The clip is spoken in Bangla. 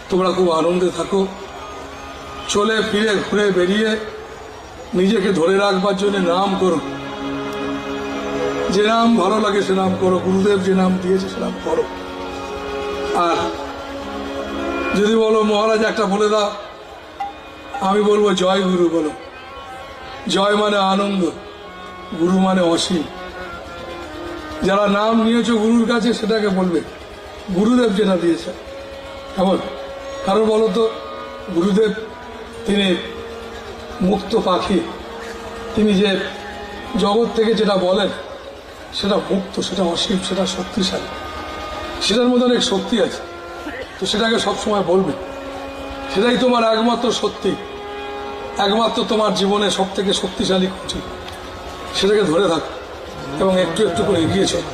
তোমরা খুব আনন্দে থাকো। চলে ফিরে ঘুরে বেরিয়ে নিজেকে ধরে রাখবার জন্য নাম করো, যে নাম ভালো লাগে সে নাম করো, গুরুদেব যে নাম দিয়েছে সে নাম করো। আর যদি বলো মহারাজ একটা বলে দাও, আমি বলবো জয় গুরু বলো। জয় মানে আনন্দ, গুরু মানে অসীম। যারা নাম নিয়েছো গুরুর কাছে সেটাকে বলবে গুরুদেব যেটা দিয়েছে। কেমন? কারণ বলো তো, গুরুদেব তিনি মুক্ত পাখি, তিনি যে জগৎ থেকে যেটা বলেন সেটা মুক্ত, সেটা অসীম, সেটা শক্তিশালী, সেটার মধ্যে অনেক শক্তি আছে। তো সেটাকে সবসময় বলবে, সেটাই তোমার একমাত্র সত্যি, একমাত্র তোমার জীবনে সব থেকে শক্তিশালী খুঁটি। সেটাকে ধরে থাকো এবং একটু একটু করে এগিয়ে চলো।